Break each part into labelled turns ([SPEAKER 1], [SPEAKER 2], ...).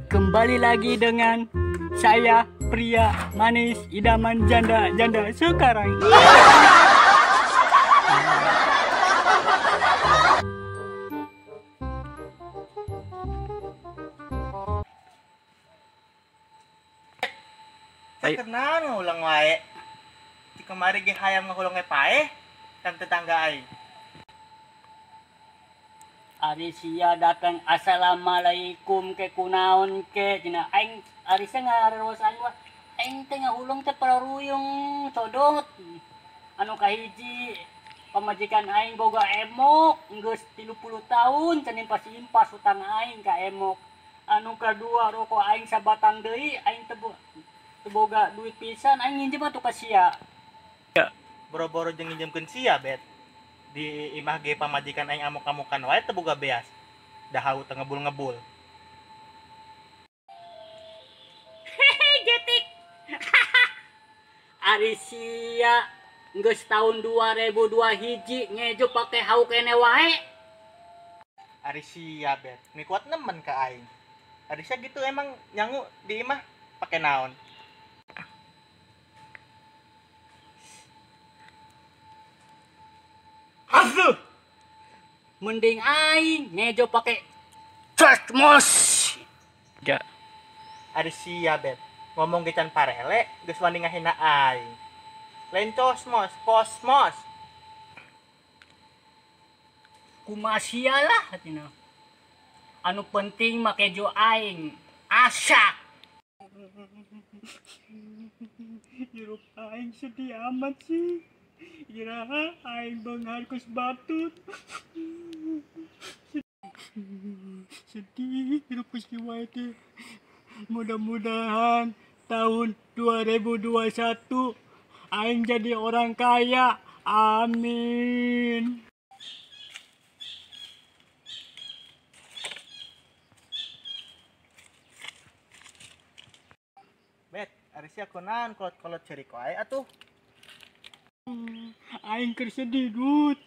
[SPEAKER 1] Kembali lagi dengan saya, pria manis idaman janda sekarang.
[SPEAKER 2] Sakena ngulang wae. Di kemari ge hayam ngahulung pae kan tetangga aing.
[SPEAKER 1] Ari sia datang assalamualaikum ke kunaon ke cina aing ari sia ngarawasan wa aing teh ngahulung teh pararuyung codot anu kahiji pamajikan aing boga emok geus 30 tahun cenah impas utang aing ka emok. Anu kadua rokok aing sabatang deui aing teu boga duit pisan aing nginjem atuh ka sia.
[SPEAKER 2] Boro-boro jeung nginjemkeun sia bet. Di imah ge pamajikan aing amuk-amukan wae teu boga beas. Dahau teu ngebul-ngebul.
[SPEAKER 1] Hehe getik. Ari sia geus tahun 2002 hiji ngejo pake hau kene wae.
[SPEAKER 2] Ari sia bet. Mi kuat nemen ka aing. Ari sia gitu emang nyangu di imah pake naon?
[SPEAKER 1] Aduh. Mending aing ngejo pake Cosmos. Ya.
[SPEAKER 2] Ari sia bet. Ngomong ge can parele geus wani ngahina aing. Lain Cosmos, Kosmos.
[SPEAKER 1] Kumaha sia lah cenah. Anu penting make jo aing asak. Hirup aing sedih amat sih. Iraha aing beunghar kus batut. Sedih hirup kus kieu teh. Mudah-mudahan tahun 2021 aing jadi orang kaya. Amin.
[SPEAKER 2] Bet, ari sia kunaon kolot-kolot cerik wae atuh.
[SPEAKER 1] Aing keur sedih dut.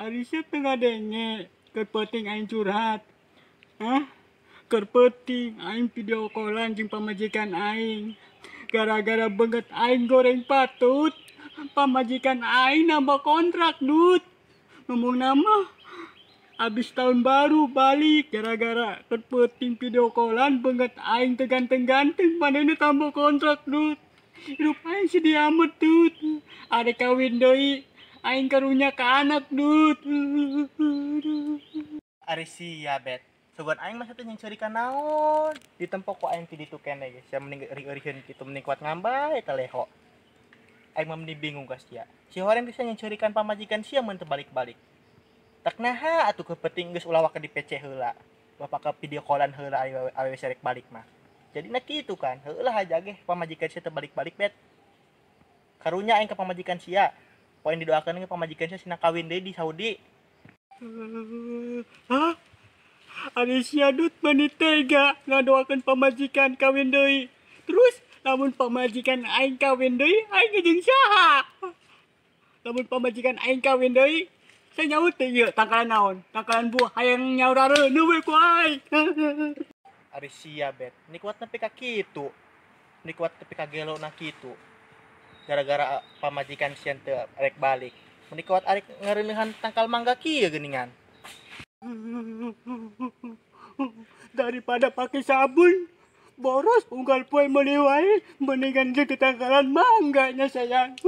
[SPEAKER 1] Ari sia teu ngadenge. Keur penting aing curhat. Hah? Keur penting aing video callan jeung pamajikan aing. Gara-gara beungeut aing goreng patut, pamajikan aing nambah kontrak dut. Ngomong nama abis tahun baru balik gara-gara keur penting video callan beungeut aing teu ganteng-ganteng manehna tambah kontrak dut. Hirup aing sedih amat dut. Are kawin deui aing karunya ka anak dut.
[SPEAKER 2] Ari sia bet. Sugan aing mah teh yang cerika naon. Ditempo ku aing ti ditu keneh geus. Sia mending eueuh-eueuheun kitu mending kuat ngambay taleho. Aing mah mending bingung ka sia. Si horeng bisa yang cerikan pamajikan sia mun teu balik-balik. Tak naha atuh kepenting geus ulah waka di PC heula. Bapak ka video callan heula awewe serek balik mah. Jadi na kitu kan, heulah aja ge pamajikan sia teu balik-balik bet. Karunya aing ka pamajikan sia. Poin didoakeun ge pamajikan sia sina kawin deui di Saudi.
[SPEAKER 1] Hah? Ari sia dut mani tega ngadoakeun pamajikan kawin deui. Terus lamun pamajikan aing kawin deui, aing jeung saha? Lamun pamajikan aing kawin deui, saya nyaut teh ieu tangkalan naon? Tangkalan buah hayang nyaurareun we ku aing.
[SPEAKER 2] Ari sia bet. Ni kuat nepi ka kitu. Ni kuat nepi ka gelo na kitu. Gara-gara pamajikan sia teu rek balik. Mun kuat arek ngareuneuhan tangkal mangga kieu geuningan.
[SPEAKER 1] Daripada pakai sabun, boros unggal poe meuli wae mendingan jadi tangkalan mangganya sayang.